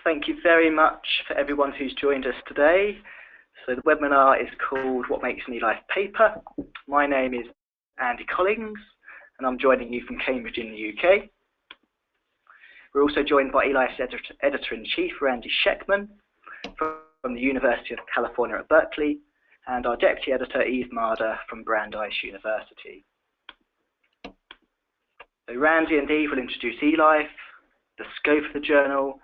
thank you very much for everyone who's joined us today. So the webinar is called What Makes an eLife Paper. My name is Andy Collins, and I'm joining you from Cambridge in the UK. We're also joined by eLife's Editor-in-Chief, Randy Schekman, from the University of California at Berkeley, and our Deputy Editor, Marder, from Brandeis University. So Randy and Eve will introduce eLife, the scope of the journal,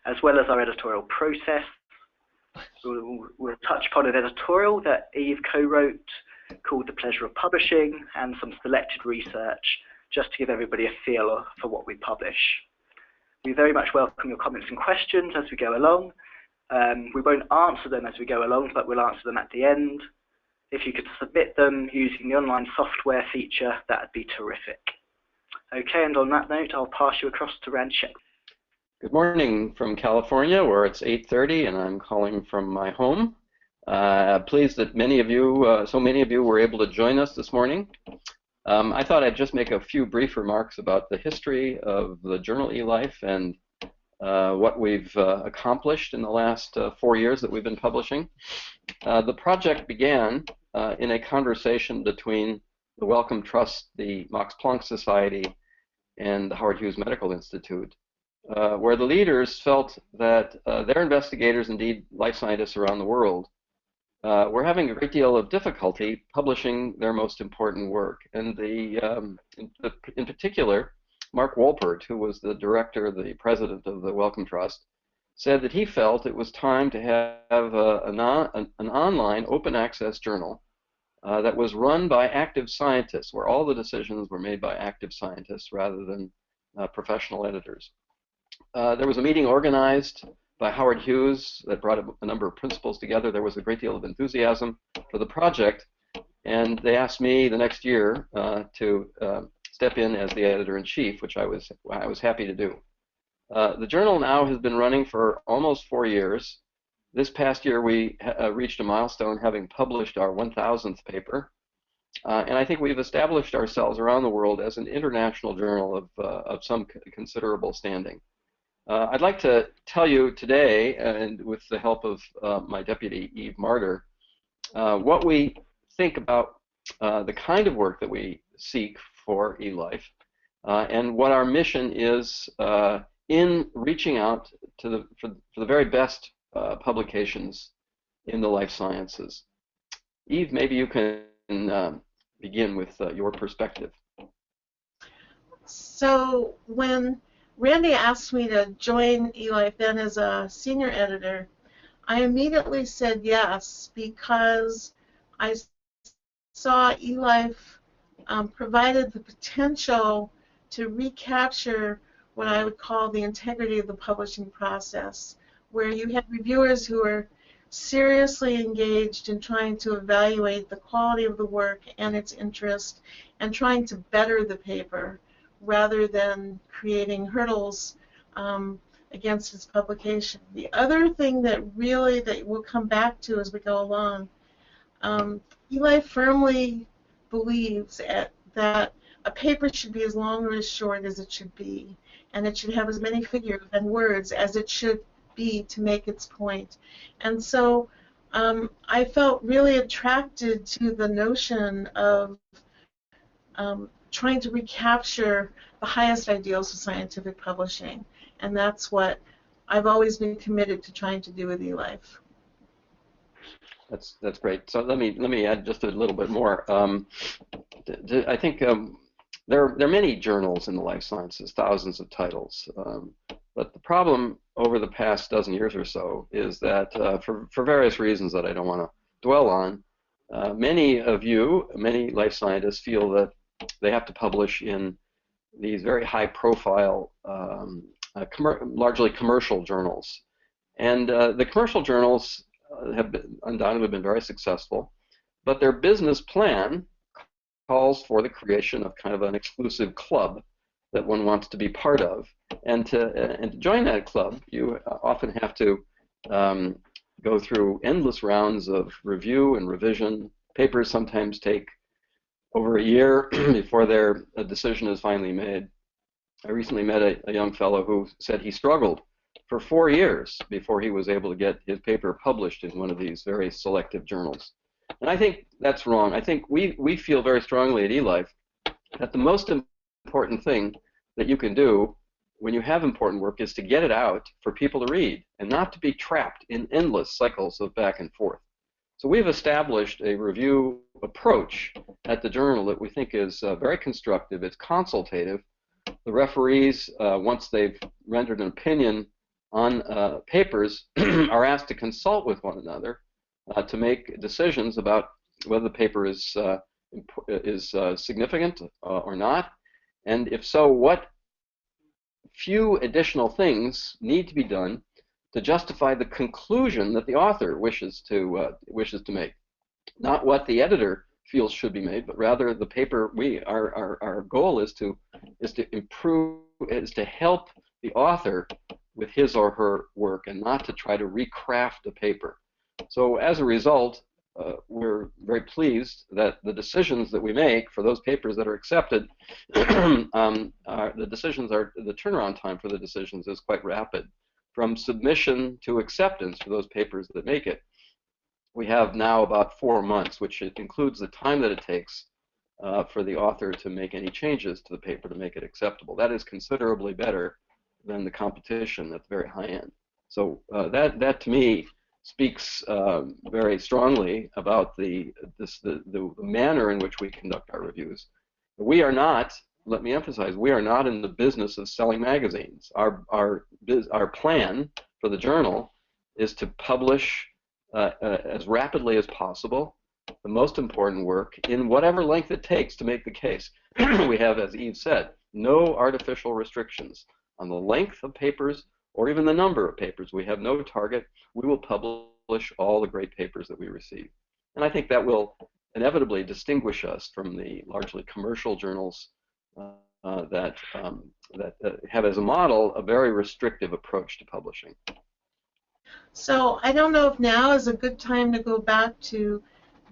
as well as our editorial process. We'll touch upon an editorial that Eve co-wrote called The Pleasure of Publishing, and some selected research just to give everybody a feel for what we publish. We very much welcome your comments and questions as we go along. We won't answer them as we go along, but we'll answer them at the end. If you could submit them using the online software feature, that would be terrific. Okay, and on that note, I'll pass you across to Randy Schekman. Good morning from California, where it's 8:30, and I'm calling from my home. Pleased that many of you, so many of you, were able to join us this morning. I thought I'd just make a few brief remarks about the history of the journal eLife and what we've accomplished in the last 4 years that we've been publishing. The project began in a conversation between the Wellcome Trust, the Max Planck Society, and the Howard Hughes Medical Institute, where the leaders felt that their investigators, indeed life scientists around the world, were having a great deal of difficulty publishing their most important work. And in particular, Mark Wolpert, who was the director, the president of the Wellcome Trust, said that he felt it was time to have an online open access journal that was run by active scientists, where all the decisions were made by active scientists rather than professional editors. There was a meeting organized by Howard Hughes that brought a number of principals together. There was a great deal of enthusiasm for the project, and they asked me the next year to step in as the editor-in-chief, which I was happy to do. The journal now has been running for almost 4 years. This past year, we reached a milestone, having published our 1,000th paper, and I think we've established ourselves around the world as an international journal of some considerable standing. I'd like to tell you today, and with the help of my deputy, Eve Marder, what we think about the kind of work that we seek for eLife, and what our mission is in reaching out to for the very best publications in the life sciences. Eve, maybe you can begin with your perspective. So when Randy asked me to join eLife then as a senior editor, I immediately said yes, because I saw eLife provided the potential to recapture what I would call the integrity of the publishing process, where you had reviewers who were seriously engaged in trying to evaluate the quality of the work and its interest and trying to better the paper rather than creating hurdles against its publication. The other thing that we'll come back to as we go along, eLife firmly believes that a paper should be as long or as short as it should be, and it should have as many figures and words as it should be to make its point. And so I felt really attracted to the notion of trying to recapture the highest ideals of scientific publishing, and that's what I've always been committed to trying to do with eLife. That's great. So let me add just a little bit more. I think there are many journals in the life sciences, thousands of titles, but the problem over the past dozen years or so is that for various reasons that I don't want to dwell on, many life scientists feel that they have to publish in these very high-profile, largely commercial journals, and the commercial journals have undoubtedly been very successful, but their business plan calls for the creation of kind of an exclusive club that one wants to be part of, and to join that club, you often have to go through endless rounds of review and revision. Papers sometimes take over a year before a decision is finally made. I recently met a young fellow who said he struggled for 4 years before he was able to get his paper published in one of these very selective journals. And I think that's wrong. I think we feel very strongly at eLife that the most important thing that you can do when you have important work is to get it out for people to read and not to be trapped in endless cycles of back and forth. So we've established a review approach at the journal that we think is very constructive. It's consultative. The referees, once they've rendered an opinion on papers, are asked to consult with one another to make decisions about whether the paper is significant or not, and if so, what few additional things need to be done to justify the conclusion that the author wishes to make. Not what the editor feels should be made, but rather the paper. Our goal is to improve, is to help the author with his or her work, and not to try to recraft a paper. So as a result, we're very pleased that the decisions that we make for those papers that are accepted, the turnaround time for the decisions is quite rapid. From submission to acceptance for those papers that make it, we have now about 4 months, which includes the time that it takes for the author to make any changes to the paper to make it acceptable. That is considerably better than the competition at the very high end. So that to me speaks very strongly about the manner in which we conduct our reviews. We are not, let me emphasize, we are not in the business of selling magazines. Our plan for the journal is to publish as rapidly as possible the most important work in whatever length it takes to make the case. We have, as Eve said, no artificial restrictions on the length of papers or even the number of papers. We have no target. We will publish all the great papers that we receive. And I think that will inevitably distinguish us from the largely commercial journals that have as a model a very restrictive approach to publishing. So I don't know if now is a good time to go back to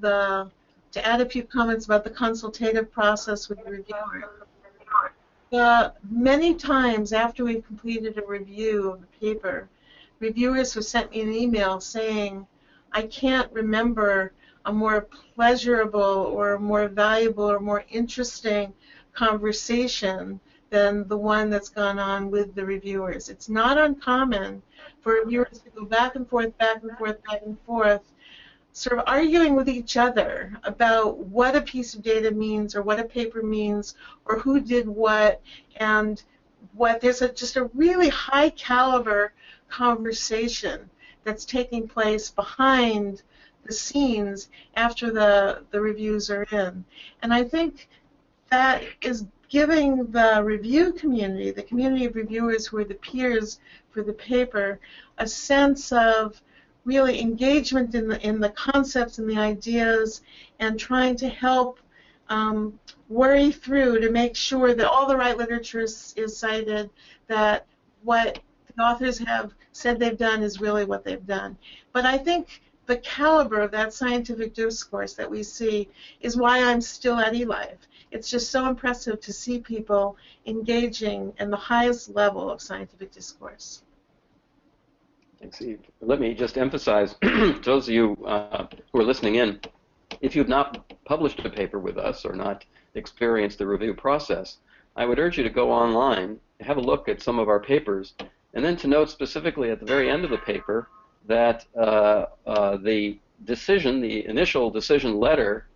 add a few comments about the consultative process with the reviewer. Many times after we've completed a review of the paper, reviewers have sent me an email saying, I can't remember a more pleasurable or more valuable or more interesting conversation than the one that's gone on with the reviewers. It's not uncommon for reviewers to go back and forth, back and forth, back and forth, sort of arguing with each other about what a piece of data means or what a paper means or who did what, and what there's just a really high caliber conversation that's taking place behind the scenes after the reviews are in. And I think that is giving the review community, the community of reviewers who are the peers for the paper, a sense of really engagement in the concepts and the ideas, and trying to help worry through to make sure that all the right literature is cited, that what the authors have said they've done is really what they've done. But I think the caliber of that scientific discourse that we see is why I'm still at eLife. It's just so impressive to see people engaging in the highest level of scientific discourse. Thanks, Eve. Let me just emphasize, those of you who are listening in, if you've not published a paper with us or not experienced the review process, I would urge you to go online, have a look at some of our papers, and then to note specifically at the very end of the paper that the decision, the initial decision letter,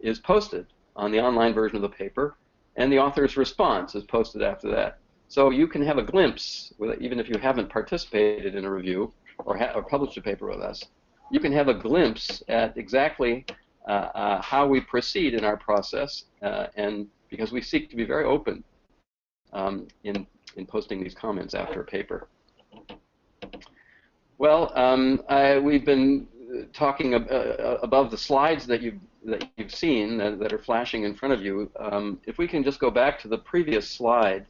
is posted on the online version of the paper, and the author's response is posted after that. So you can have a glimpse, even if you haven't participated in a review or published a paper with us, you can have a glimpse at exactly how we proceed in our process, and because we seek to be very open in posting these comments after a paper. Well, we've been talking above the slides that you've seen that are flashing in front of you. If we can just go back to the previous slide.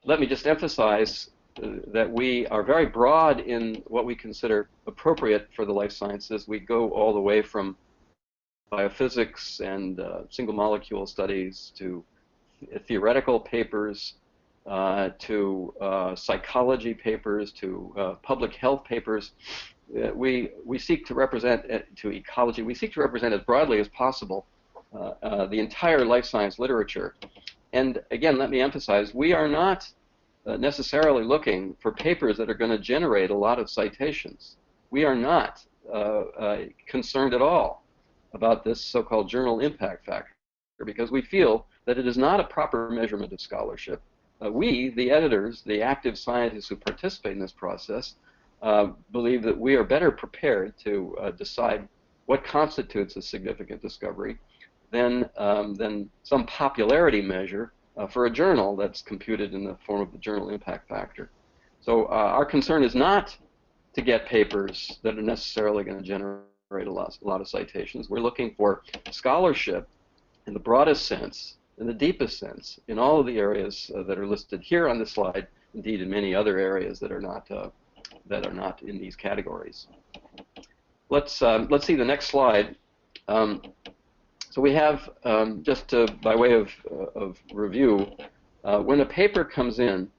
Let me just emphasize that we are very broad in what we consider appropriate for the life sciences. We go all the way from biophysics and single molecule studies to theoretical papers to psychology papers, to public health papers. We seek to represent, to ecology, we seek to represent as broadly as possible the entire life science literature. And again, let me emphasize, we are not necessarily looking for papers that are going to generate a lot of citations. We are not concerned at all about this so-called journal impact factor, because we feel that it is not a proper measurement of scholarship. We, the editors, the active scientists who participate in this process, believe that we are better prepared to decide what constitutes a significant discovery than some popularity measure for a journal that's computed in the form of the journal impact factor. So our concern is not to get papers that are necessarily going to generate a lot of citations. We're looking for scholarship in the broadest sense, in the deepest sense, in all of the areas that are listed here on this slide, indeed in many other areas that are not in these categories. Let's see the next slide. So we have, just by way of review, when a paper comes in,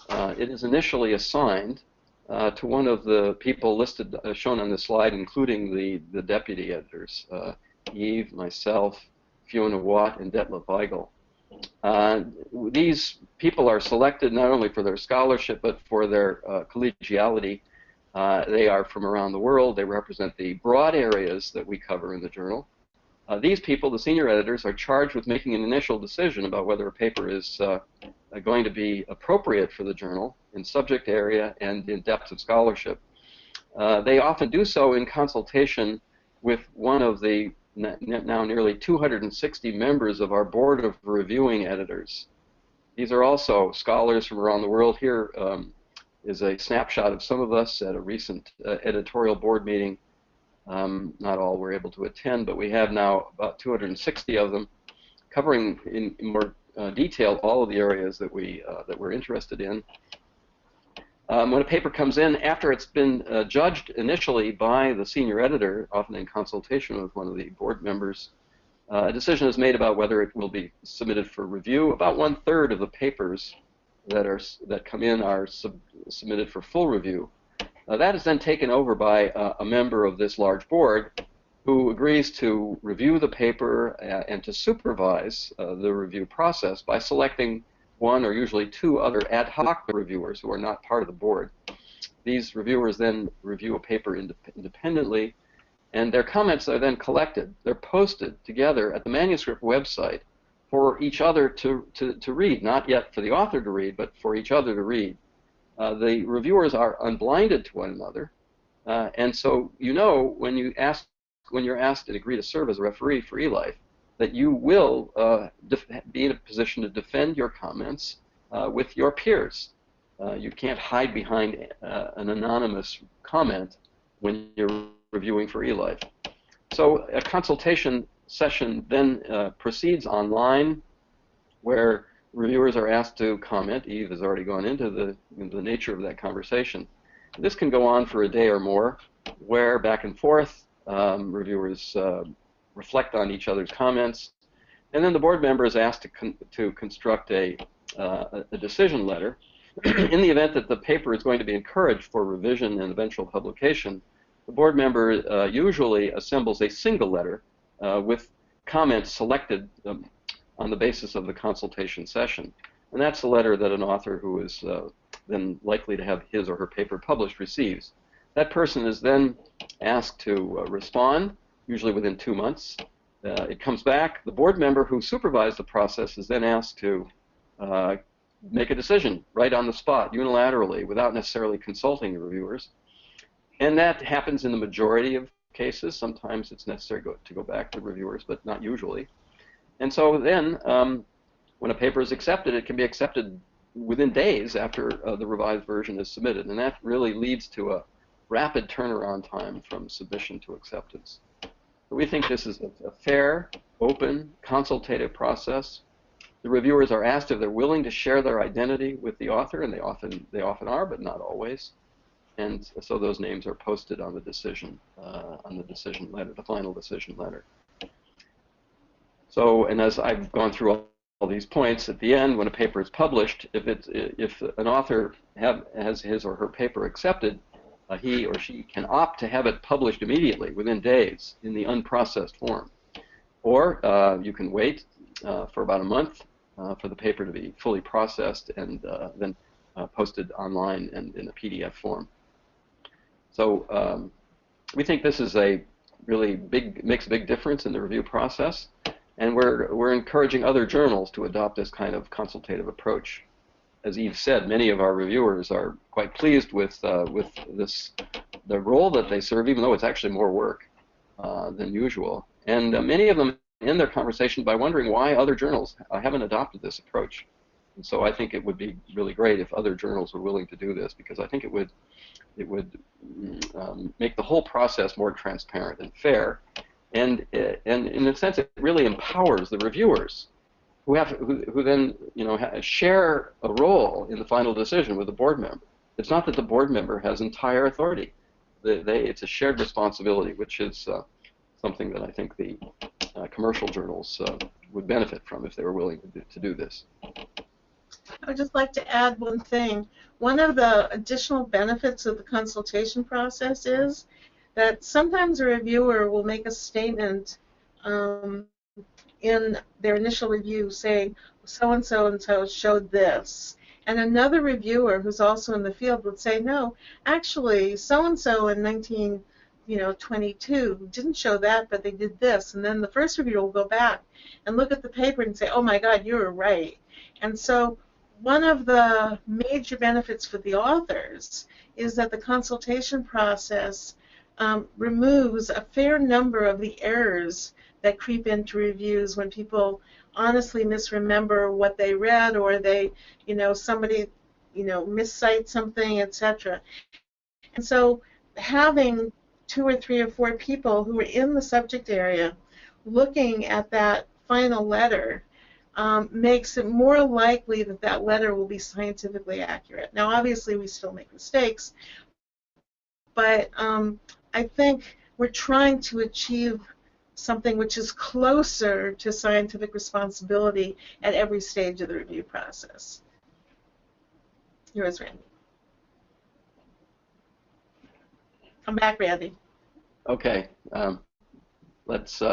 it is initially assigned to one of the people listed, shown on this slide, including the deputy editors, Eve, myself, Fiona Watt, and Detlef Weigel. These people are selected not only for their scholarship, but for their collegiality. They are from around the world. They represent the broad areas that we cover in the journal. These people, the senior editors, are charged with making an initial decision about whether a paper is going to be appropriate for the journal in subject area and in depth of scholarship. They often do so in consultation with one of the now nearly 260 members of our board of reviewing editors. These are also scholars from around the world. Here is a snapshot of some of us at a recent editorial board meeting. Not all were able to attend, but we have now about 260 of them, covering in more detail all of the areas that we're interested in. When a paper comes in, after it's been judged initially by the senior editor, often in consultation with one of the board members, a decision is made about whether it will be submitted for review. About 1/3 of the papers that come in are submitted for full review. That is then taken over by a member of this large board who agrees to review the paper and to supervise the review process by selecting one or usually two other ad hoc reviewers who are not part of the board. These reviewers then review a paper independently, and their comments are then collected. They're posted together at the manuscript website for each other to read, not yet for the author to read, but for each other to read. The reviewers are unblinded to one another, and so you know when you're asked and agree to serve as a referee for eLife, that you will be in a position to defend your comments with your peers. You can't hide behind an anonymous comment when you're reviewing for eLife. So a consultation session then proceeds online, where reviewers are asked to comment. Eve has already gone into the nature of that conversation. This can go on for a day or more, where back and forth reviewers reflect on each other's comments, and then the board member is asked to construct a decision letter. In the event that the paper is going to be encouraged for revision and eventual publication, the board member usually assembles a single letter with comments selected on the basis of the consultation session. And that's the letter that an author who is then likely to have his or her paper published receives. That person is then asked to respond, usually within 2 months. It comes back. The board member who supervised the process is then asked to make a decision right on the spot, unilaterally, without necessarily consulting the reviewers. And that happens in the majority of cases. Sometimes it's necessary to go back to reviewers, but not usually. And so then, when a paper is accepted, it can be accepted within days after the revised version is submitted. And that really leads to a rapid turnaround time from submission to acceptance. So we think this is a fair, open, consultative process. The reviewers are asked if they're willing to share their identity with the author, and they often are, but not always. And so those names are posted on the decision letter, the final decision letter. So, and as I've gone through these points at the end when a paper is published. If an author has his or her paper accepted, he or she can opt to have it published immediately within days in the unprocessed form. Or you can wait for about a month for the paper to be fully processed and then posted online and in a PDF form. So we think this is a really makes a big difference in the review process, and we're encouraging other journals to adopt this kind of consultative approach. As Eve said, many of our reviewers are quite pleased with the role that they serve, even though it's actually more work than usual. And many of them end their conversation by wondering why other journals haven't adopted this approach. And so I think it would be really great if other journals were willing to do this, because I think it would make the whole process more transparent and fair, and in a sense it really empowers the reviewers who then share a role in the final decision with the board member. It's not that the board member has entire authority. It's a shared responsibility, which is something that I think the commercial journals would benefit from if they were willing to do this. I would just like to add one thing. One of the additional benefits of the consultation process is that sometimes a reviewer will make a statement in their initial review saying, so-and-so and so showed this. And another reviewer who's also in the field would say, no, actually, so-and-so in 1922 didn't show that, but they did this. And then the first reviewer will go back and look at the paper and say, oh my God, you were right. And so one of the major benefits for the authors is that the consultation process removes a fair number of the errors that creep into reviews when people honestly misremember what they read, or they, somebody, miscite something, etc. And so having 2 or 3 or 4 people who are in the subject area looking at that final letter makes it more likely that that letter will be scientifically accurate. Now, obviously, we still make mistakes, but I think we're trying to achieve something which is closer to scientific responsibility at every stage of the review process. Yours, Randy. Come back, Randy. Okay. Let's.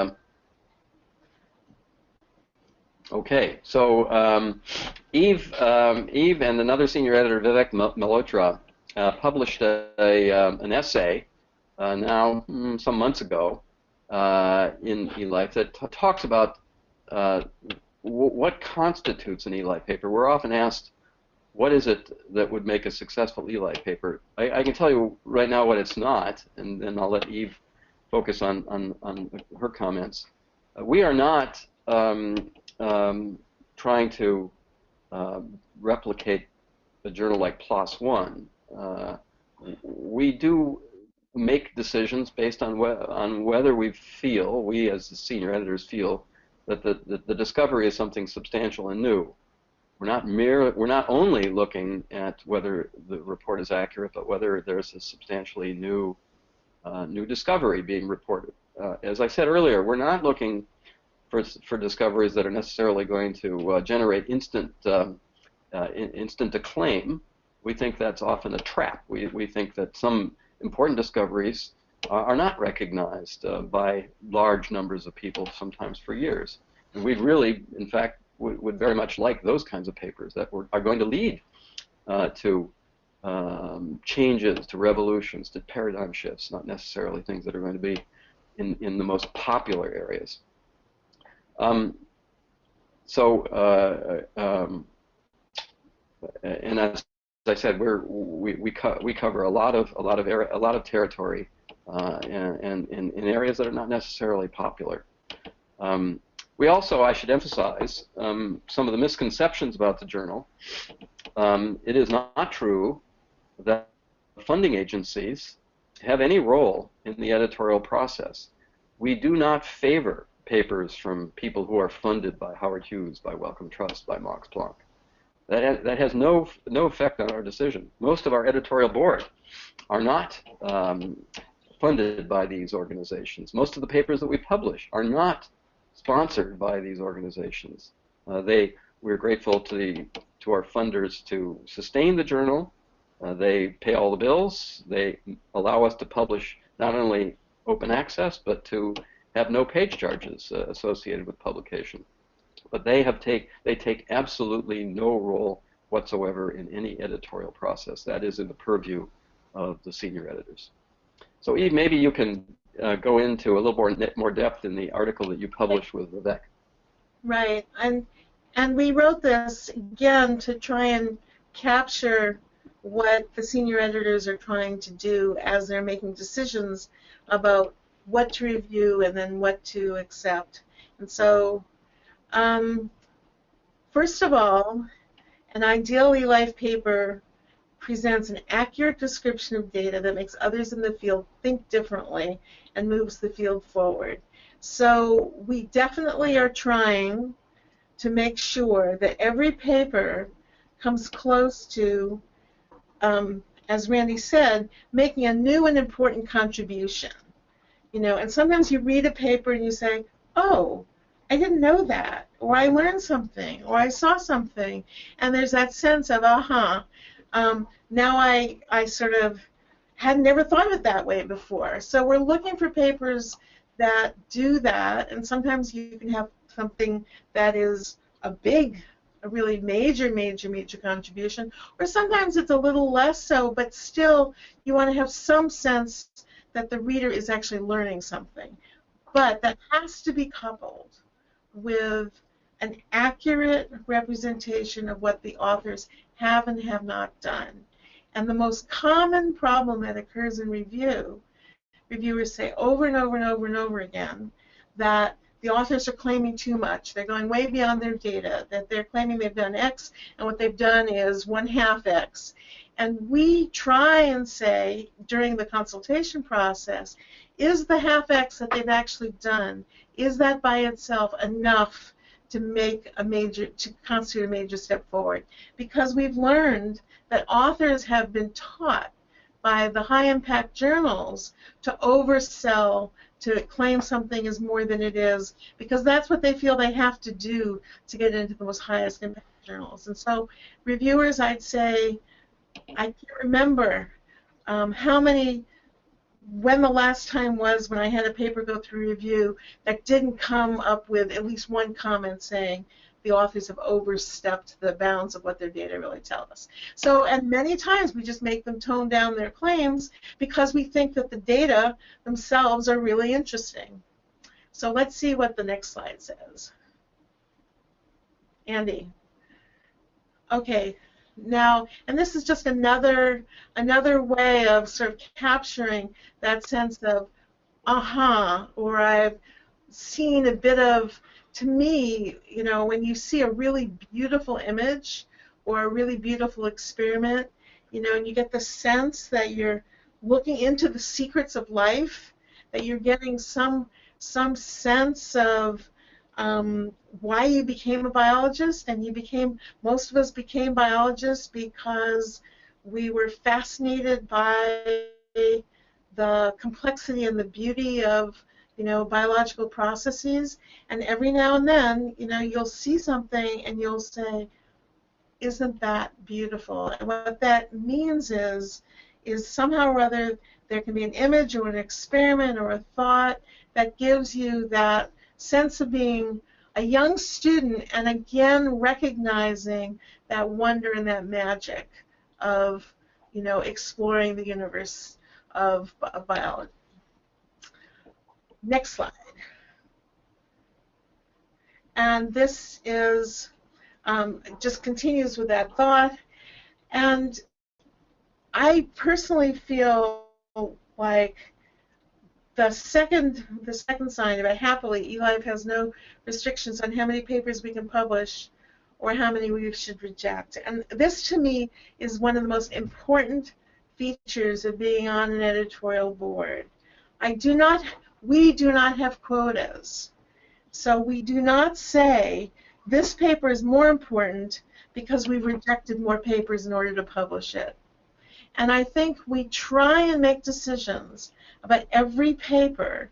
Okay. So Eve and another senior editor, Vivek Malhotra, published an essay now some months ago in eLife that talks about what constitutes an eLife paper. We're often asked, what is it that would make a successful eLife paper? I can tell you right now what it's not, and then I'll let Eve focus on her comments. We are not trying to replicate a journal like PLOS One. We do make decisions based on whether we as the senior editors feel that the discovery is something substantial and new. We're not only looking at whether the report is accurate, but whether there's a substantially new discovery being reported. As I said earlier, we're not looking for discoveries that are necessarily going to generate instant acclaim. We think that's often a trap. We think that some important discoveries are not recognized by large numbers of people, sometimes for years. And we really, in fact, would very much like those kinds of papers that are going to lead to changes, to revolutions, to paradigm shifts, not necessarily things that are going to be in the most popular areas. And as I said, we cover a lot of territory, and in areas that are not necessarily popular. We also, I should emphasize, some of the misconceptions about the journal. It is not true that funding agencies have any role in the editorial process. We do not favor papers from people who are funded by Howard Hughes, by Wellcome Trust, by Max Planck. That has no effect on our decision. Most of our editorial board are not funded by these organizations. Most of the papers that we publish are not sponsored by these organizations. They we're grateful to our funders to sustain the journal. They pay all the bills. They allow us to publish not only open access, but to have no page charges associated with publication. But they take absolutely no role whatsoever in any editorial process. That is in the purview of the senior editors. So Eve, maybe you can go into a little more depth in the article that you published with Vivek. Right, and we wrote this again to try and capture what the senior editors are trying to do as they're making decisions about what to review and then what to accept. And so, first of all, an ideal eLife paper presents an accurate description of data that makes others in the field think differently and moves the field forward. So we definitely are trying to make sure that every paper comes close to, as Randy said, making a new and important contribution. You know, and sometimes you read a paper and you say, oh, I didn't know that, or I learned something, or I saw something, and there's that sense of, now I sort of had never thought of it that way before. So we're looking for papers that do that, and sometimes you can have something that is a really major contribution, or sometimes it's a little less so, but still you want to have some sense that the reader is actually learning something. But that has to be coupled with an accurate representation of what the authors have and have not done. And the most common problem that occurs in review, reviewers say over and over and over and over again that the authors are claiming too much. They're going way beyond their data, that they're claiming they've done X, and what they've done is 1/2 X. And we try and say during the consultation process, is the 1/2 X that they've actually done, is that by itself enough to constitute a major step forward? Because we've learned that authors have been taught by the high-impact journals to oversell, to claim something is more than it is, because that's what they feel they have to do to get into the most highest impact journals. And so reviewers, I'd say, I can't remember when the last time was when I had a paper go through review that didn't come up with at least one comment saying the authors have overstepped the bounds of what their data really tell us. So, and many times we just make them tone down their claims because we think that the data themselves are really interesting. So let's see what the next slide says. Andy. Okay. Now, and this is just another way of sort of capturing that sense of, or I've seen a bit of, to me, you know, when you see a really beautiful image or a really beautiful experiment, you know, and you get the sense that you're looking into the secrets of life, that you're getting some sense of why you became a biologist, and most of us became biologists because we were fascinated by the complexity and the beauty of, you know, biological processes, and every now and then, you know, you'll see something and you'll say, isn't that beautiful? And what that means is somehow or other there can be an image or an experiment or a thought that gives you that sense of being a young student, and again recognizing that wonder and that magic of, you know, exploring the universe of biology. Next slide. And this is just continues with that thought, and I personally feel like the second sign of it, happily, eLife has no restrictions on how many papers we can publish or how many we should reject. And this, to me, is one of the most important features of being on an editorial board. We do not have quotas. So we do not say, this paper is more important because we've rejected more papers in order to publish it. And I think we try and make decisions about every paper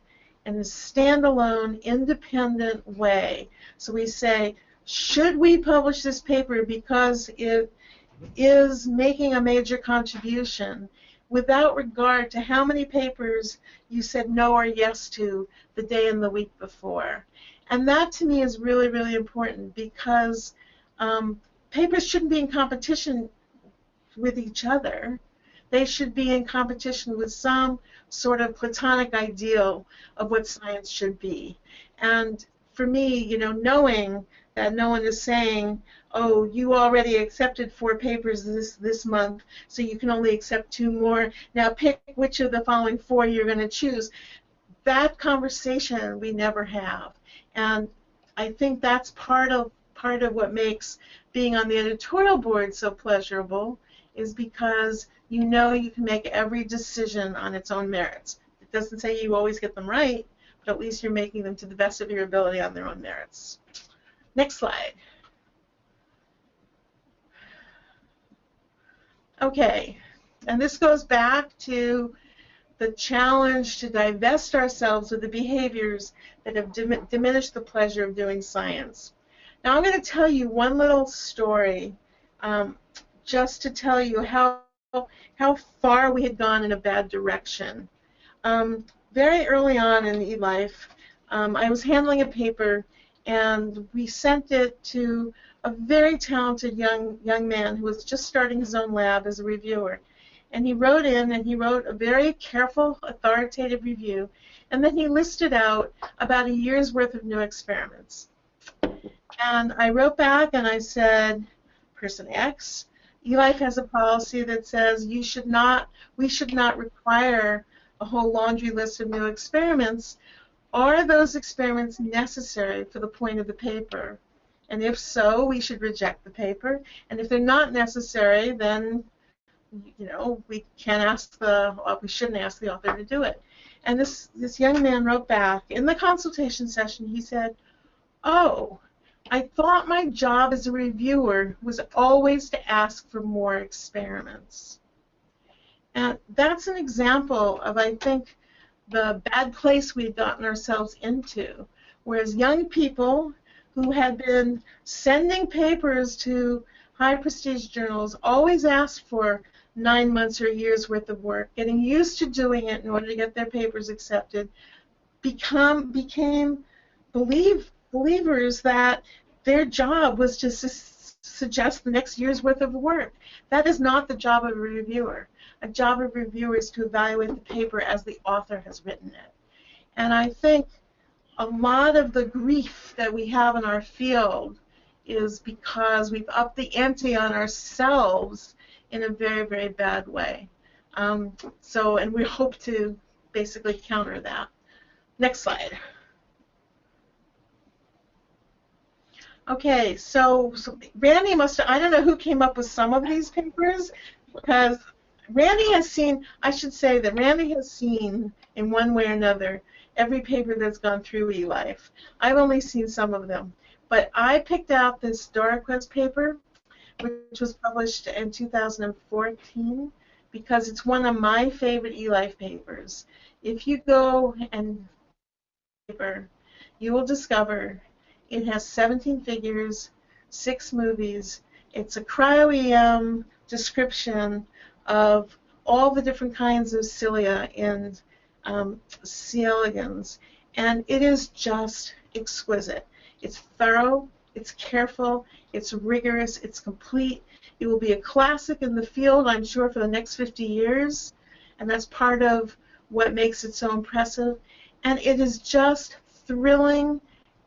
in a standalone, independent way. So we say, should we publish this paper because it is making a major contribution, without regard to how many papers you said no or yes to the day and the week before. And that to me is really, really important, because papers shouldn't be in competition with each other. They should be in competition with some sort of platonic ideal of what science should be. And for me, you know, knowing that no one is saying, oh, you already accepted 4 papers this month, so you can only accept 2 more. Now pick which of the following 4 you're going to choose. That conversation we never have. And I think that's part of what makes being on the editorial board so pleasurable, is because you know you can make every decision on its own merits. It doesn't say you always get them right, but at least you're making them to the best of your ability on their own merits. Next slide. Okay, and this goes back to the challenge to divest ourselves of the behaviors that have diminished the pleasure of doing science. Now I'm going to tell you one little story just to tell you how far we had gone in a bad direction. Very early on in eLife, I was handling a paper, and we sent it to a very talented young man who was just starting his own lab as a reviewer. And he wrote in, and he wrote a very careful, authoritative review, and then he listed out about a year's worth of new experiments. And I wrote back and I said, Person X, eLife has a policy that says we should not require a whole laundry list of new experiments. Are those experiments necessary for the point of the paper? And if so, we should reject the paper. And if they're not necessary, then we shouldn't ask the author to do it. And this young man wrote back in the consultation session. He said, "Oh, I thought my job as a reviewer was always to ask for more experiments." And that's an example of, I think, the bad place we've gotten ourselves into. Whereas young people who had been sending papers to high prestige journals always asked for 9 months or a year's worth of work, getting used to doing it in order to get their papers accepted, became believers that their job was to suggest the next year's worth of work. That is not the job of a reviewer. A job of a reviewer is to evaluate the paper as the author has written it. And I think a lot of the grief that we have in our field is because we've upped the ante on ourselves in a very, very bad way. And we hope to basically counter that. Next slide. Okay, so Randy I don't know who came up with some of these papers, because Randy has seen, I should say that Randy has seen in one way or another every paper that's gone through eLife. I've only seen some of them, but I picked out this Doriquez paper, which was published in 2014, because it's one of my favorite eLife papers. If you go and paper, you will discover it has 17 figures, 6 movies. It's a cryo-EM description of all the different kinds of cilia in C. elegans, and it is just exquisite. It's thorough, it's careful, it's rigorous, it's complete. It will be a classic in the field, I'm sure, for the next 50 years, and that's part of what makes it so impressive. And it is just thrilling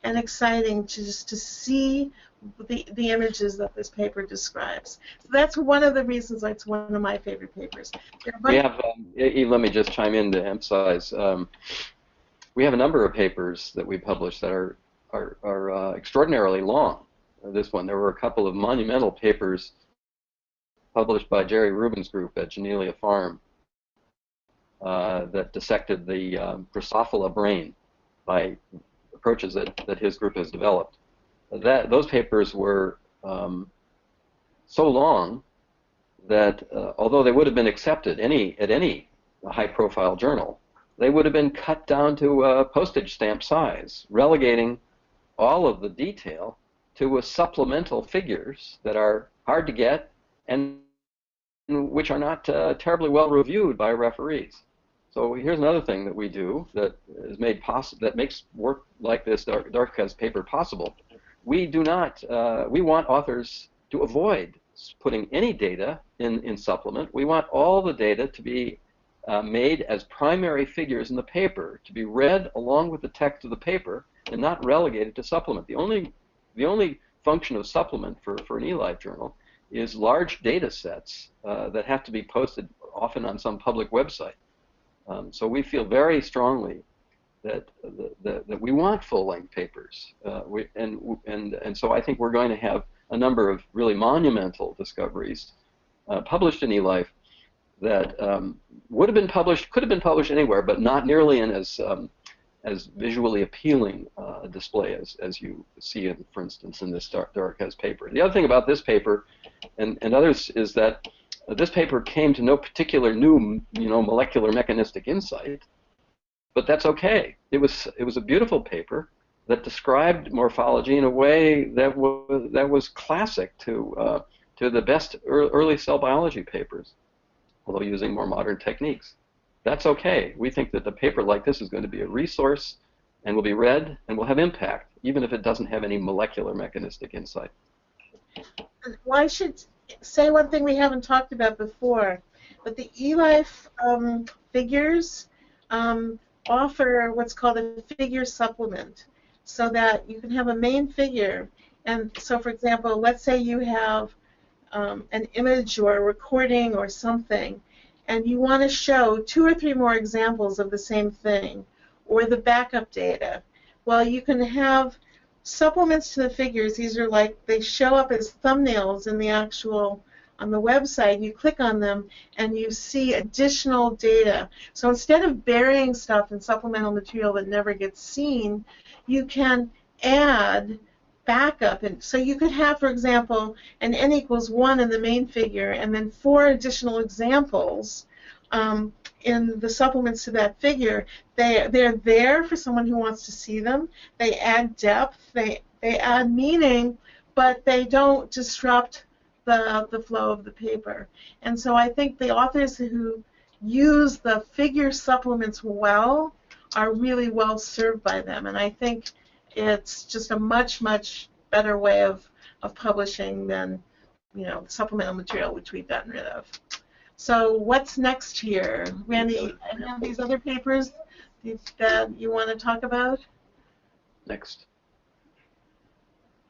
and exciting to see the images that this paper describes. So that's one of the reasons it's one of my favorite papers. We have, let me just chime in to emphasize, we have a number of papers that we publish that are extraordinarily long. This one, there were a couple of monumental papers published by Jerry Rubin's group at Genelia Farm that dissected the Drosophila brain by approaches that his group has developed. Those papers were so long that although they would have been accepted at any high-profile journal, they would have been cut down to postage stamp size, relegating all of the detail to supplemental figures that are hard to get and which are not terribly well reviewed by referees. So here's another thing that we do that is made possible, that makes work like this Darkhead's paper possible. We do not. We want authors to avoid putting any data in supplement. We want all the data to be made as primary figures in the paper, to be read along with the text of the paper, and not relegated to supplement. The only function of supplement for an eLife journal is large data sets that have to be posted often on some public website. So we feel very strongly that we want full-length papers, and so I think we're going to have a number of really monumental discoveries published in eLife that could have been published anywhere, but not nearly in as visually appealing a display as you see, for instance, in this Darkhead's paper. The other thing about this paper and others is that this paper came to no particular new, molecular mechanistic insight, but that's okay. It was a beautiful paper that described morphology in a way that was classic to the best early cell biology papers, although using more modern techniques. That's okay. We think that a paper like this is going to be a resource and will be read and will have impact, even if it doesn't have any molecular mechanistic insight. Well, I should say one thing we haven't talked about before, but the eLife figures offer what's called a figure supplement, so that you can have a main figure. And so, for example, let's say you have an image or a recording or something, and you want to show 2 or 3 more examples of the same thing, or the backup data. Well, you can have supplements to the figures. These are like, they show up as thumbnails in the actual, on the website. You click on them and you see additional data. So instead of burying stuff in supplemental material that never gets seen, you can add backup. And so you could have, for example, an n equals 1 in the main figure and then 4 additional examples in the supplements to that figure. They're there for someone who wants to see them. They add depth, they add meaning, but they don't disrupt the flow of the paper. And so I think the authors who use the figure supplements well are really well served by them. And I think it's just a much, much better way of publishing than, supplemental material, which we've gotten rid of. So what's next here? Randy, any of these other papers that you want to talk about? Next.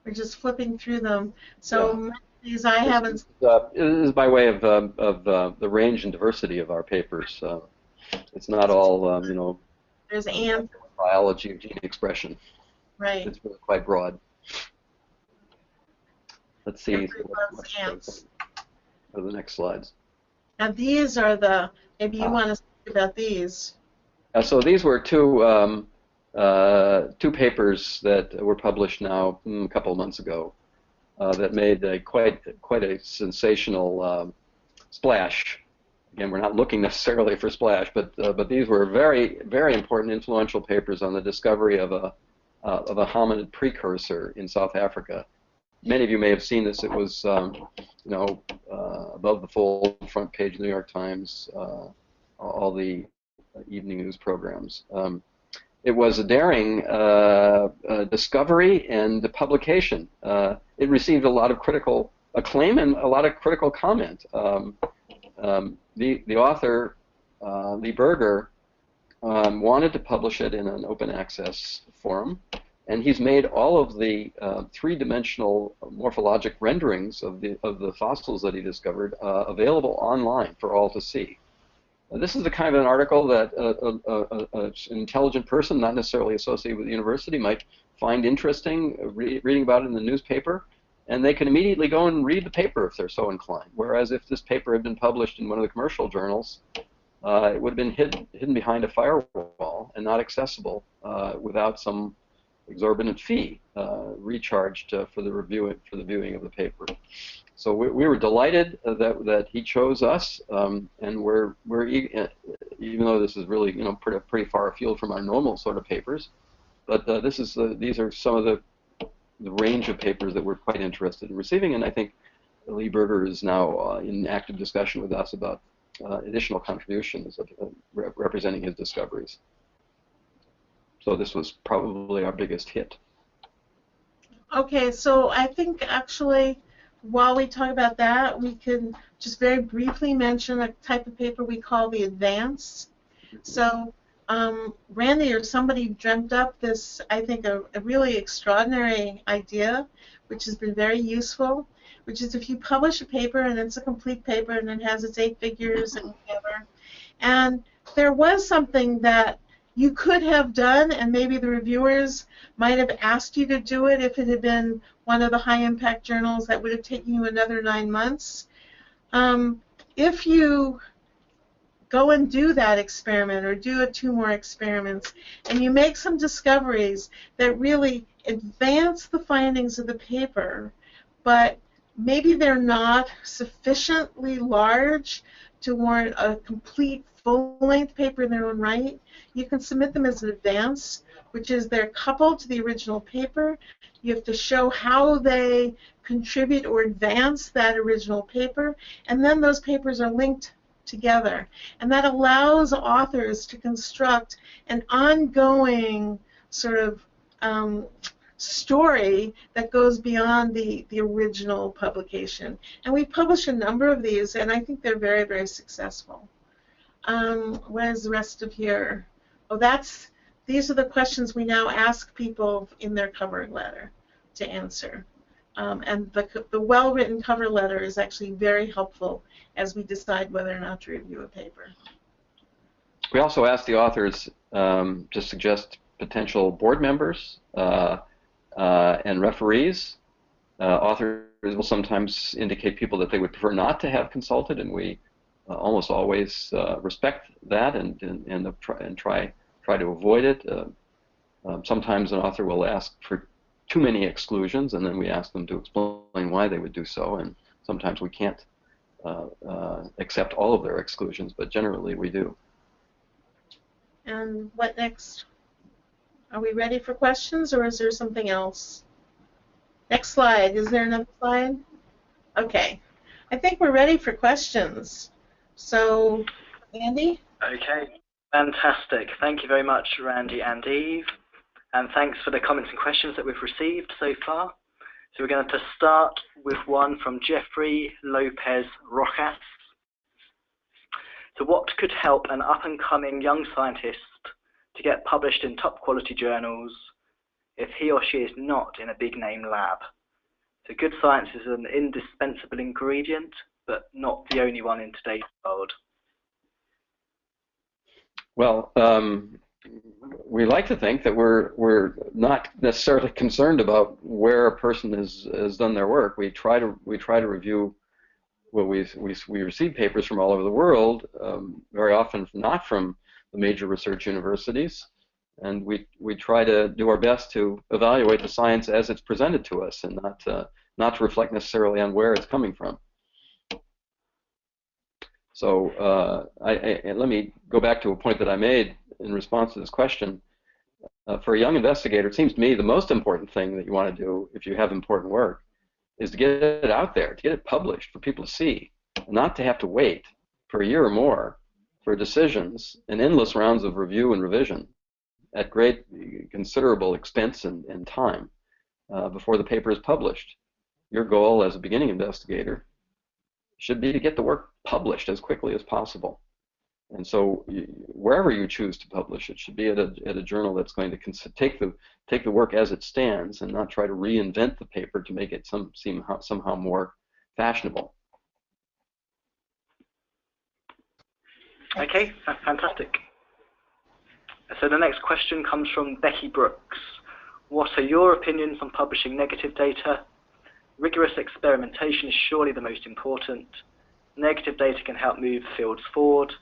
We're just flipping through them. So these I haven't. It is by way of the range and diversity of our papers. It's not all, There's ants. Biology of gene expression. Right. It's really quite broad. Let's see. Ants. Go to the next slides. Now these are maybe you want to speak about these. So these were two papers that were published now a couple of months ago that made quite a sensational splash. Again, we're not looking necessarily for splash, but these were very, very important, influential papers on the discovery of a hominid precursor in South Africa. Many of you may have seen this. It was, above the fold, front page of the New York Times, all the evening news programs. It was a daring discovery and publication. It received a lot of critical acclaim and a lot of critical comment. The author, Lee Berger, wanted to publish it in an open access forum, and he's made all of the 3-dimensional morphologic renderings of the fossils that he discovered available online for all to see. This is the kind of an article that an intelligent person, not necessarily associated with the university, might find interesting, reading about it in the newspaper, and they can immediately go and read the paper if they're so inclined. Whereas if this paper had been published in one of the commercial journals, it would have been hidden behind a firewall and not accessible without some exorbitant fee recharged for the viewing of the paper. So we were delighted that he chose us, and we're even though this is really pretty far afield from our normal sort of papers, but these are some of the the range of papers that we're quite interested in receiving, and I think Lee Berger is now in active discussion with us about additional contributions representing his discoveries. So this was probably our biggest hit. Okay, so I think actually while we talk about that, we can just very briefly mention a type of paper we call the advance. So Randy or somebody dreamt up this, I think, a really extraordinary idea, which has been very useful, which is if you publish a paper and it's a complete paper and it has its 8 figures and whatever, and there was something that you could have done, and maybe the reviewers might have asked you to do it if it had been one of the high-impact journals that would have taken you another 9 months. If you go and do that experiment or do 2 more experiments, and you make some discoveries that really advance the findings of the paper, but maybe they're not sufficiently large to warrant a complete full-length paper in their own right, you can submit them as an advance, which is they're coupled to the original paper. You have to show how they contribute or advance that original paper, and then those papers are linked together. And that allows authors to construct an ongoing sort of story that goes beyond the original publication. And we publish a number of these, and I think they're very, very successful. Where's the rest of here? Oh, these are the questions we now ask people in their cover letter to answer. And the well-written cover letter is actually very helpful as we decide whether or not to review a paper. We also ask the authors to suggest potential board members and referees. Authors will sometimes indicate people that they would prefer not to have consulted, and we almost always respect that and try to avoid it. Sometimes an author will ask for too many exclusions, and then we ask them to explain why they would do so, and sometimes we can't accept all of their exclusions, but generally we do. And what next? Are we ready for questions, or is there something else? Next slide. Is there another slide? Okay. I think we're ready for questions. So, Andy? Okay, fantastic. Thank you very much, Randy and Eve. And thanks for the comments and questions that we've received so far. So we're going to start with one from Jeffrey Lopez Rojas. So what could help an up-and-coming young scientist to get published in top quality journals if he or she is not in a big name lab? So good science is an indispensable ingredient, but not the only one in today's world. Well, we like to think that we're not necessarily concerned about where a person has done their work. We try to review. Well, we receive papers from all over the world, very often not from the major research universities, and we try to do our best to evaluate the science as it's presented to us, and not to reflect necessarily on where it's coming from. So let me go back to a point that I made in response to this question. For a young investigator, it seems to me the most important thing that you want to do if you have important work is to get it out there, to get it published for people to see, and not to have to wait for a year or more for decisions and endless rounds of review and revision at great considerable expense and time before the paper is published. Your goal as a beginning investigator should be to get the work published as quickly as possible. And so wherever you choose to publish, it should be at a journal that's going to take the work as it stands and not try to reinvent the paper to make it seem somehow more fashionable. Okay, fantastic. So the next question comes from Becky Brooks. What are your opinions on publishing negative data? Rigorous experimentation is surely the most important. Negative data can help move fields forward.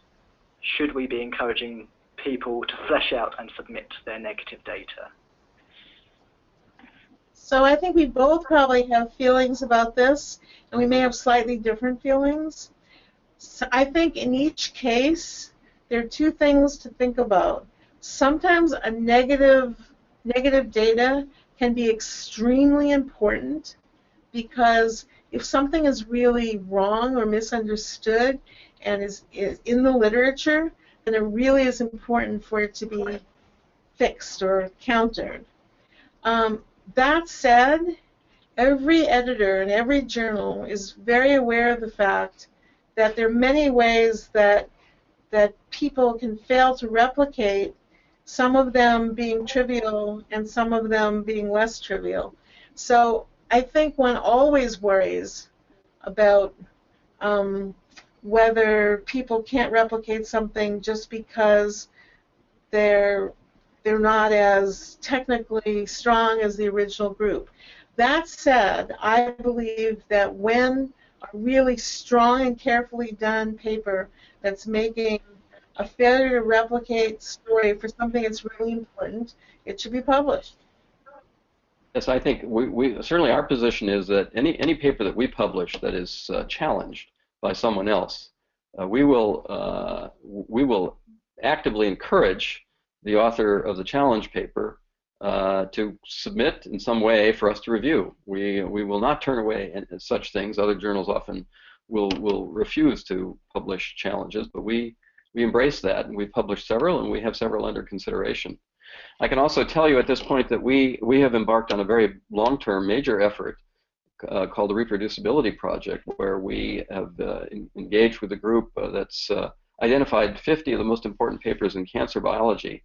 Should we be encouraging people to flesh out and submit their negative data? So I think we both probably have feelings about this, and we may have slightly different feelings. So I think in each case, there are 2 things to think about. Sometimes a negative data can be extremely important, because if something is really wrong or misunderstood and is in the literature, then it really is important for it to be fixed or countered. That said, every editor and every journal is very aware of the fact that there are many ways that people can fail to replicate, some of them being trivial and some of them being less trivial. So I think one always worries about whether people can't replicate something just because they're not as technically strong as the original group. That said, I believe that when a really strong and carefully done paper that's making a failure to replicate story for something that's really important, it should be published. Yes, I think we certainly, our position is that any paper that we publish that is challenged by someone else, we will actively encourage the author of the challenge paper to submit in some way for us to review. We will not turn away such things. Other journals often will refuse to publish challenges, but we embrace that, and we've published several, and we have several under consideration. I can also tell you at this point that we have embarked on a very long-term major effort called the Reproducibility Project, where we have engaged with a group that's identified 50 of the most important papers in cancer biology.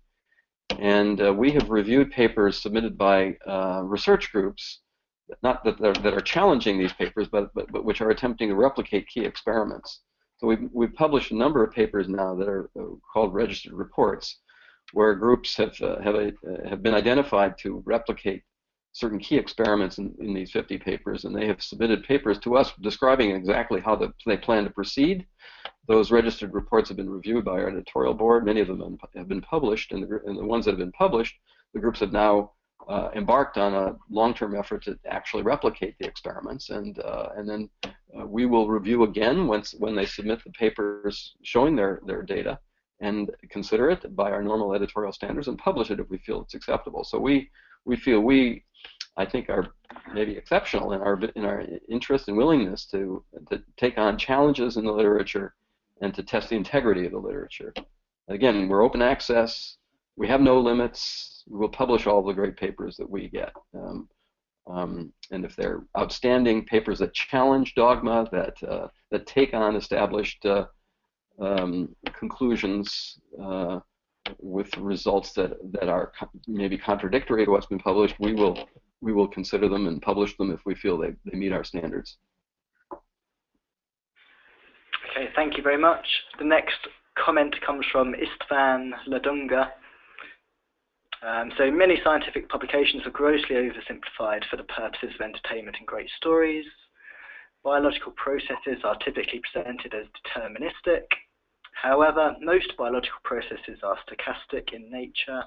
And we have reviewed papers submitted by research groups, not that are challenging these papers, but which are attempting to replicate key experiments. So we've published a number of papers now that are called registered reports, where groups have been identified to replicate certain key experiments in these 50 papers, and they have submitted papers to us describing exactly how they plan to proceed. Those registered reports have been reviewed by our editorial board. Many of them have been published, and the ones that have been published, the groups have now embarked on a long-term effort to actually replicate the experiments, and then we will review again when they submit the papers showing their data, and consider it by our normal editorial standards and publish it if we feel it's acceptable. So we feel I think are maybe exceptional in our interest and willingness to take on challenges in the literature and to test the integrity of the literature. Again, we're open access. We have no limits. We will publish all the great papers that we get. And if they're outstanding papers that challenge dogma, that take on established conclusions with results that are maybe contradictory to what's been published, we will consider them and publish them if we feel they meet our standards. Okay, thank you very much. The next comment comes from Istvan Ladunga. So many scientific publications are grossly oversimplified for the purposes of entertainment and great stories. Biological processes are typically presented as deterministic. However, most biological processes are stochastic in nature,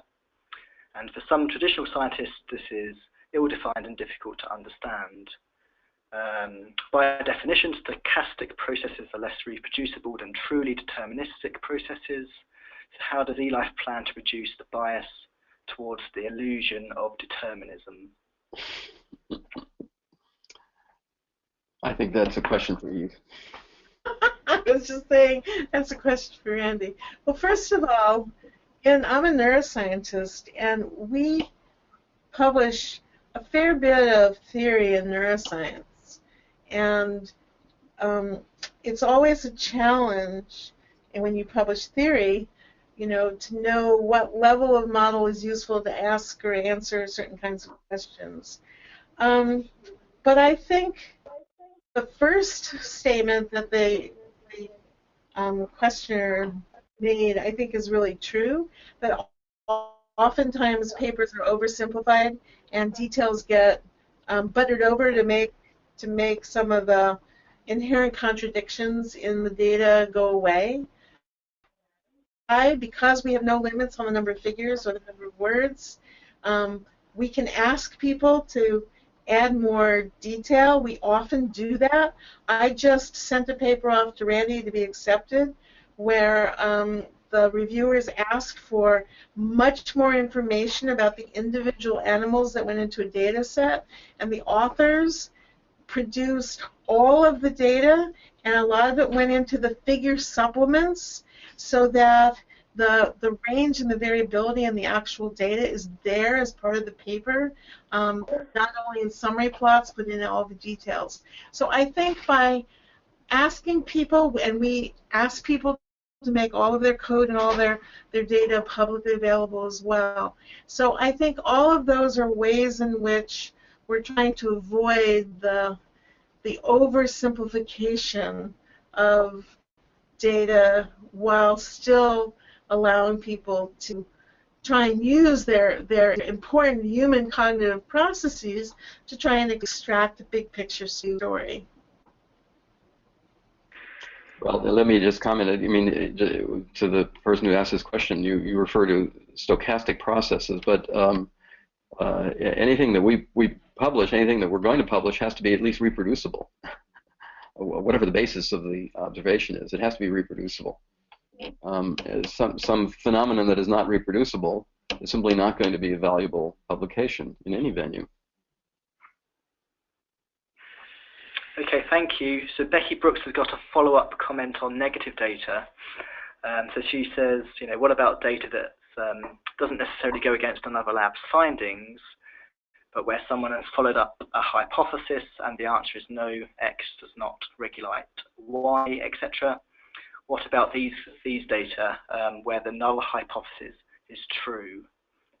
and for some traditional scientists this is ill-defined and difficult to understand. By definition, stochastic processes are less reproducible than truly deterministic processes. So how does eLife plan to reduce the bias towards the illusion of determinism? I think that's a question for you. I was just saying that's a question for Andy. Well, first of all, I'm a neuroscientist, and we publish a fair bit of theory in neuroscience. And it's always a challenge, and when you publish theory, to know what level of model is useful to ask or answer certain kinds of questions. But I think the first statement that the questioner made, I think, is really true, that oftentimes papers are oversimplified and details get buttered over to make some of the inherent contradictions in the data go away. Because we have no limits on the number of figures or the number of words, we can ask people to add more detail. We often do that. I just sent a paper off to Randy to be accepted where the reviewers asked for much more information about the individual animals that went into a data set, and the authors produced all of the data, and a lot of it went into the figure supplements so that the range and the variability in the actual data is there as part of the paper, not only in summary plots but in all the details. So I think by asking people, and we ask people to make all of their code and all their data publicly available as well. So I think all of those are ways in which we're trying to avoid the oversimplification of data while still allowing people to try and use their important human cognitive processes to try and extract a big picture story. Well, let me just comment. I mean, to the person who asked this question, you refer to stochastic processes, but anything that we publish, anything that we're going to publish, has to be at least reproducible. Whatever the basis of the observation is, it has to be reproducible. Some phenomenon that is not reproducible is simply not going to be a valuable publication in any venue. Okay, thank you. So Becky Brooks has got a follow-up comment on negative data. So she says, what about data that doesn't necessarily go against another lab's findings, but where someone has followed up a hypothesis and the answer is no, X does not regulate Y, etc. What about these data where the null hypothesis is true?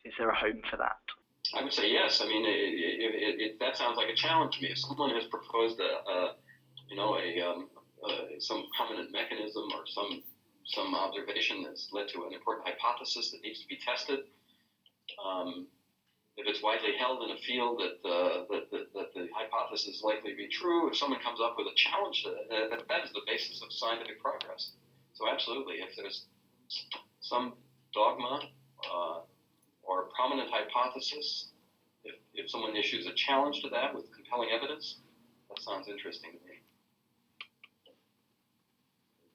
Is there a home for that? I would say yes. I mean, that sounds like a challenge to me. If someone has proposed some prominent mechanism or some observation that's led to an important hypothesis that needs to be tested, if it's widely held in a field that the hypothesis is likely to be true, if someone comes up with a challenge to that is the basis of scientific progress. So absolutely, if there's some dogma or a prominent hypothesis, if someone issues a challenge to that with compelling evidence, that sounds interesting to me.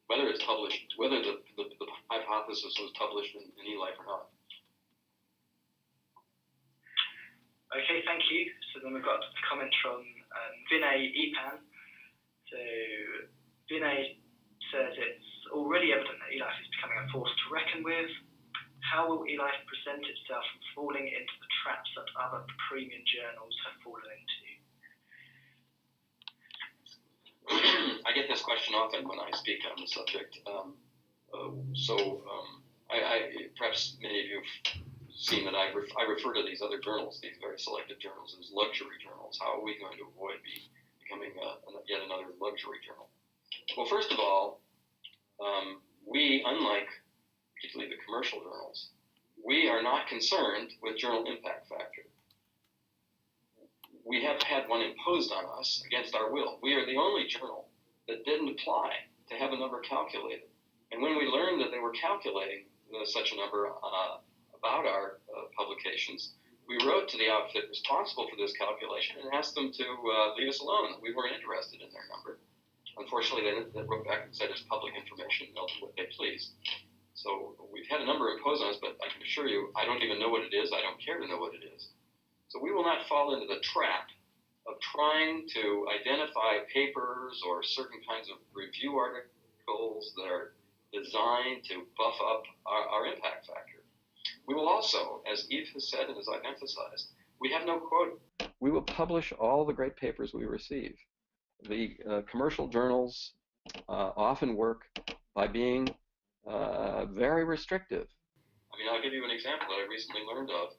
Whether it's published, whether the hypothesis was published in eLife or not. Okay, thank you. So then we've got a comment from Vinay Epan. So Vinay says it's already evident that eLife is becoming a force to reckon with. How will eLife present itself from falling into the traps that other premium journals have fallen into? I get this question often when I speak on the subject. Perhaps many of you have seen that I refer to these other journals, these very selected journals, as luxury journals. How are we going to avoid becoming yet another luxury journal? Well, first of all, we, unlike particularly the commercial journals, we are not concerned with journal impact factor. We have had one imposed on us against our will. We are the only journal that didn't apply to have a number calculated. And when we learned that they were calculating such a number about our publications, we wrote to the outfit responsible for this calculation and asked them to leave us alone. We weren't interested in their number. Unfortunately, they wrote back and said it's public information, they'll do what they please. So we've had a number imposed on us, but I can assure you, I don't even know what it is. I don't care to know what it is. So we will not fall into the trap of trying to identify papers or certain kinds of review articles that are designed to buff up our impact factor. We will also, as Eve has said and as I've emphasized, we have no quota. We will publish all the great papers we receive. The commercial journals often work by being very restrictive. I mean, I'll give you an example that I recently learned of.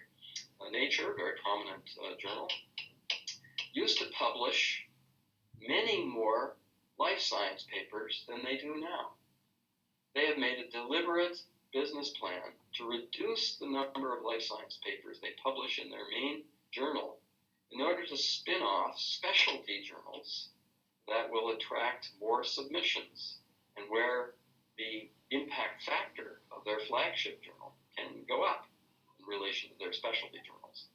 Nature, a very prominent journal, used to publish many more life science papers than they do now. They have made a deliberate business plan to reduce the number of life science papers they publish in their main journal in order to spin off specialty journals that will attract more submissions and where the impact factor of their flagship journal can go up in relation to their specialty journals.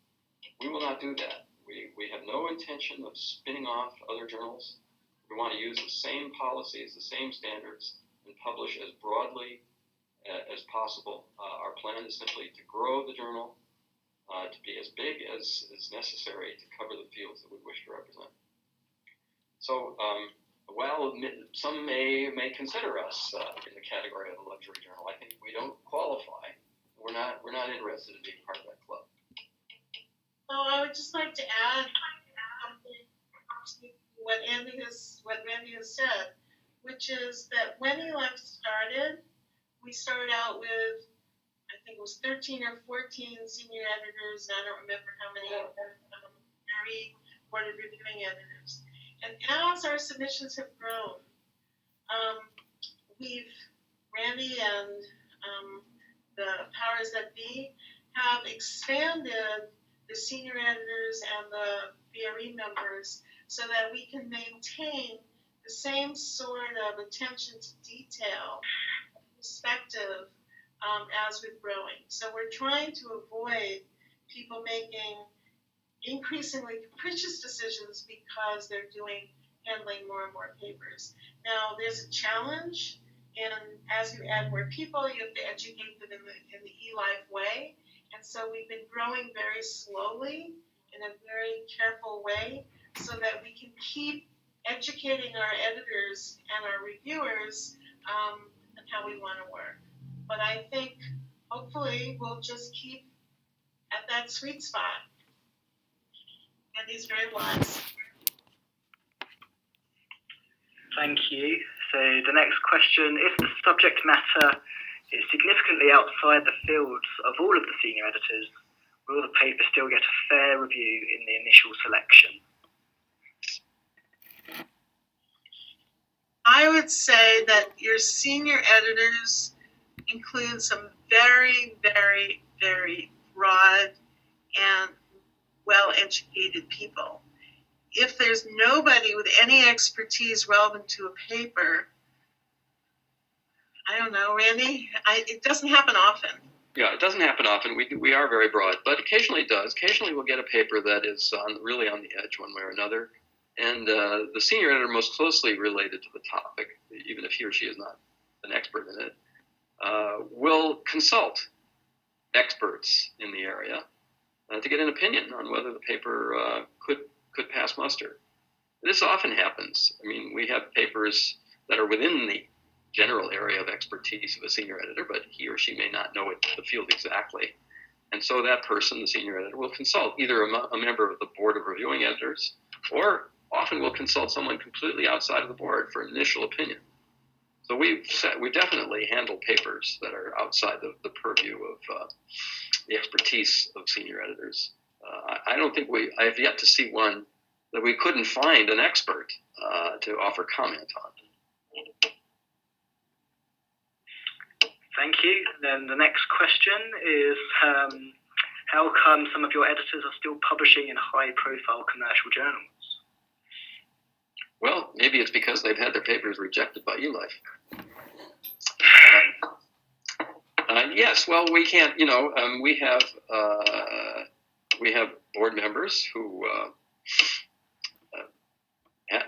We will not do that. We have no intention of spinning off other journals. We want to use the same policies, the same standards, and publish as broadly as possible. Our plan is simply to grow the journal to be as big as is necessary to cover the fields that we wish to represent. So, while some may consider us in the category of a luxury journal, I think we don't qualify. We're not interested in being part of that club. So I would just like to add something to what Randy has said, which is that when eLife started, we started out with, I think it was 13 or 14 senior editors, and I don't remember how many very board of reviewing editors. And as our submissions have grown, Randy and the powers that be have expanded the senior editors and the BRE members so that we can maintain the same sort of attention to detail perspective as with growing. So we're trying to avoid people making increasingly capricious decisions because they're handling more and more papers. Now there's a challenge, and as you add more people, you have to educate them in the eLife way. And so we've been growing very slowly in a very careful way so that we can keep educating our editors and our reviewers on how we want to work. But I think hopefully we'll just keep at that sweet spot. And he's very wise. Thank you. So the next question, if the subject matter is significantly outside the fields of all of the senior editors, will the paper still get a fair review in the initial selection? I would say that your senior editors include some very, very, very broad and well-educated people. If there's nobody with any expertise relevant to a paper, I don't know, Randy, it doesn't happen often. Yeah, it doesn't happen often. We are very broad, but occasionally it does. Occasionally we'll get a paper that is really on the edge one way or another, and the senior editor most closely related to the topic, even if he or she is not an expert in it, will consult experts in the area to get an opinion on whether the paper could pass muster. This often happens. I mean, we have papers that are within the general area of expertise of a senior editor, but he or she may not know the field exactly. And so that person, the senior editor, will consult either a member of the board of reviewing editors, or often will consult someone completely outside of the board for an initial opinion. So we definitely handle papers that are outside the purview of the expertise of senior editors. I don't think I have yet to see one that we couldn't find an expert to offer comment on. Thank you. Then the next question is, how come some of your editors are still publishing in high-profile commercial journals? Well, maybe it's because they've had their papers rejected by eLife. Yes, well, we can't, we have board members who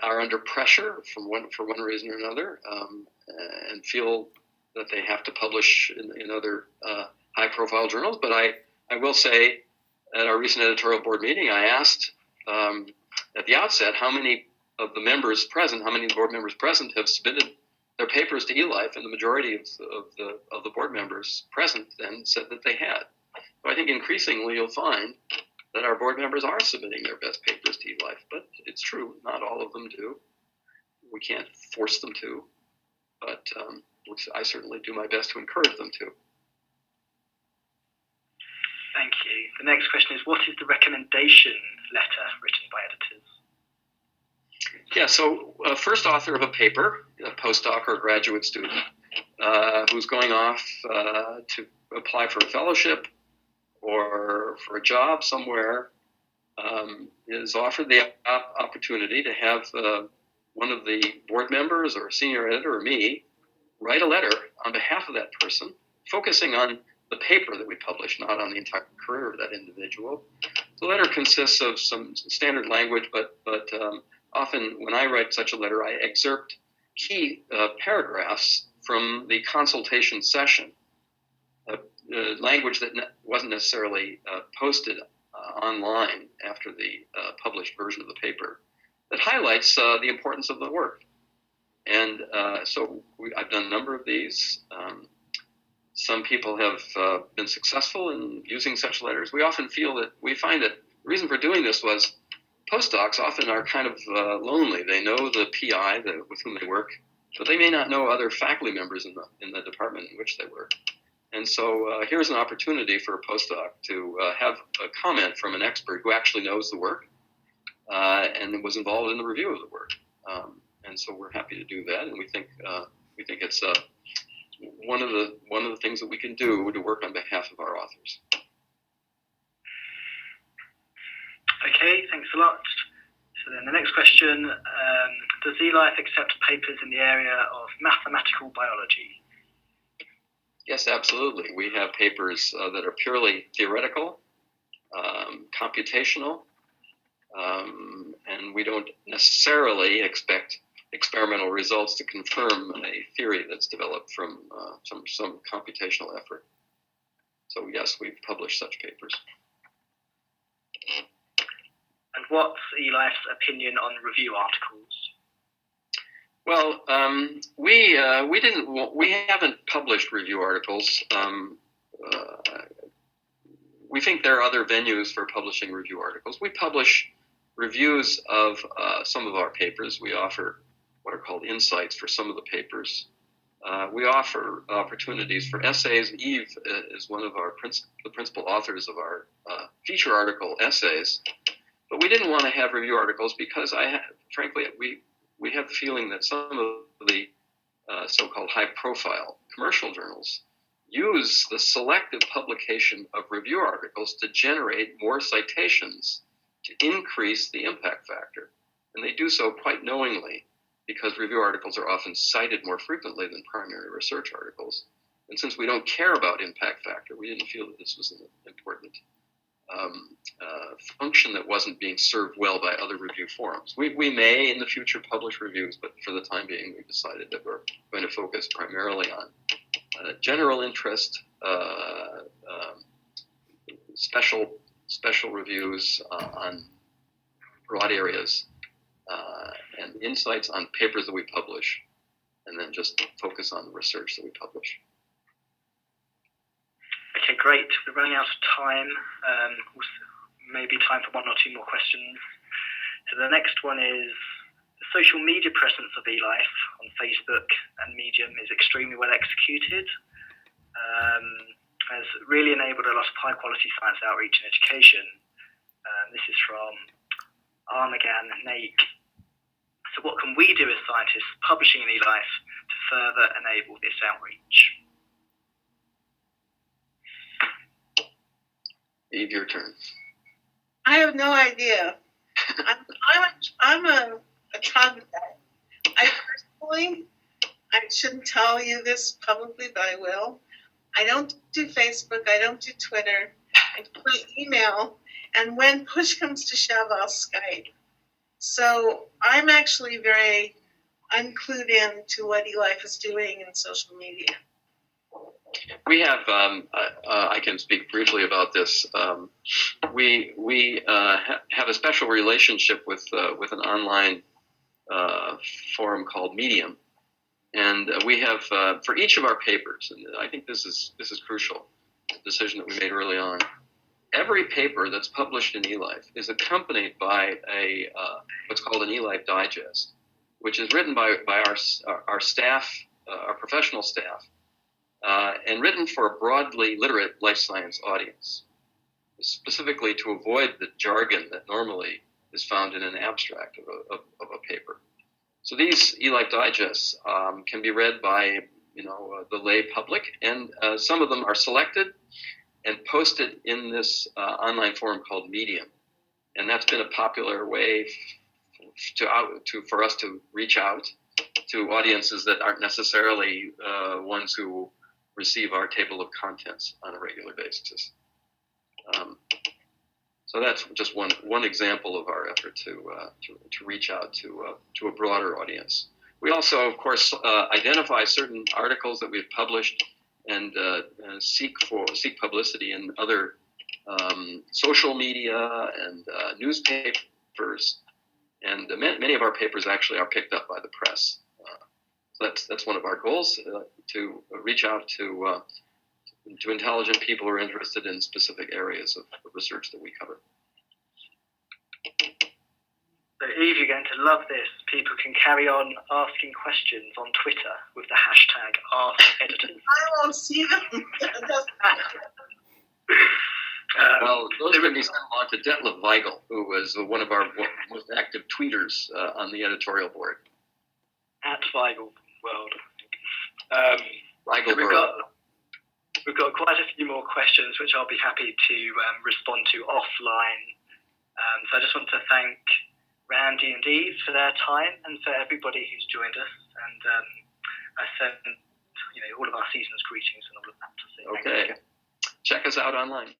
are under pressure for one reason or another, and feel that they have to publish in other high-profile journals. But I will say, at our recent editorial board meeting, I asked at the outset how many of the members present, how many board members present have submitted their papers to eLife, and the majority of the board members present then said that they had. So I think increasingly you'll find that our board members are submitting their best papers to eLife, but it's true, not all of them do. We can't force them to, but I certainly do my best to encourage them to. Thank you. The next question is, what is the recommendation letter written by editors? Yeah, so first author of a paper, a postdoc or a graduate student, who's going off to apply for a fellowship or for a job somewhere, is offered the opportunity to have one of the board members or a senior editor or me write a letter on behalf of that person, focusing on the paper that we publish, not on the entire career of that individual. The letter consists of some standard language, but often when I write such a letter, I excerpt key paragraphs from the consultation session language that wasn't necessarily posted online after the published version of the paper that highlights the importance of the work. And so I've done a number of these. Some people have been successful in using such letters. We find that the reason for doing this was postdocs often are kind of lonely. They know the PI with whom they work, but they may not know other faculty members in the department in which they work. And so here's an opportunity for a postdoc to have a comment from an expert who actually knows the work and was involved in the review of the work. And so we're happy to do that, and we think it's one of the things that we can do to work on behalf of our authors. Okay, thanks a lot. So then the next question, does eLife accept papers in the area of mathematical biology? Yes, absolutely. We have papers that are purely theoretical, computational, and we don't necessarily expect experimental results to confirm a theory that's developed from some computational effort. So yes, we've published such papers. And what's eLife's opinion on review articles? Well, we haven't published review articles. We think there are other venues for publishing review articles. We publish reviews of some of our papers. We offer what are called insights for some of the papers. We offer opportunities for essays. Eve is one of the principal authors of our feature article essays. But we didn't want to have review articles because frankly, we have the feeling that some of the so-called high-profile commercial journals use the selective publication of review articles to generate more citations to increase the impact factor. And they do so quite knowingly because review articles are often cited more frequently than primary research articles. And since we don't care about impact factor, we didn't feel that this was an important function that wasn't being served well by other review forums. We may in the future publish reviews, but for the time being, we decided that we're going to focus primarily on general interest, special reviews on broad areas, and insights on papers that we publish, and then just focus on the research that we publish. Okay, great. We're running out of time. Maybe time for one or two more questions. So the next one is, the social media presence of eLife on Facebook and Medium is extremely well executed. Has really enabled a lot of high quality science outreach and education. This is from Armagan Naik. So what can we do as scientists publishing in eLife to further enable this outreach? Eve, your turn. I have no idea. I'm a troglodyte. I shouldn't tell you this publicly, but I will. I don't do Facebook. I don't do Twitter. I do my email. And when push comes to shove, I'll Skype. So I'm actually very unclued in to what eLife is doing in social media. We have, I can speak briefly about this. We have a special relationship with an online forum called Medium, and we have for each of our papers, and I think this is crucial, a decision that we made early on. Every paper that's published in eLife is accompanied by a what's called an eLife digest, which is written by our staff, our professional staff. And written for a broadly literate life science audience, specifically to avoid the jargon that normally is found in an abstract of a paper. So these eLife digests can be read by the lay public, and some of them are selected and posted in this online forum called Medium, and that's been a popular way for us to reach out to audiences that aren't necessarily ones who receive our table of contents on a regular basis. So that's just one example of our effort to reach out to a broader audience. We also, of course, identify certain articles that we've published and seek publicity in other social media and newspapers, and many of our papers actually are picked up by the press. So that's one of our goals, to reach out to intelligent people who are interested in specific areas of research that we cover. So Eve, you're going to love this. People can carry on asking questions on Twitter with the hashtag #AskEditors. I won't see them. Well, those can be sent along to Detlef Weigel, who was one of our most active tweeters on the editorial board. At Weigel World. Weigel so we've got quite a few more questions, which I'll be happy to respond to offline. So I just want to thank Randy and Eve for their time, and for everybody who's joined us. And I send all of our season's greetings and all of that. So okay. Check us out online.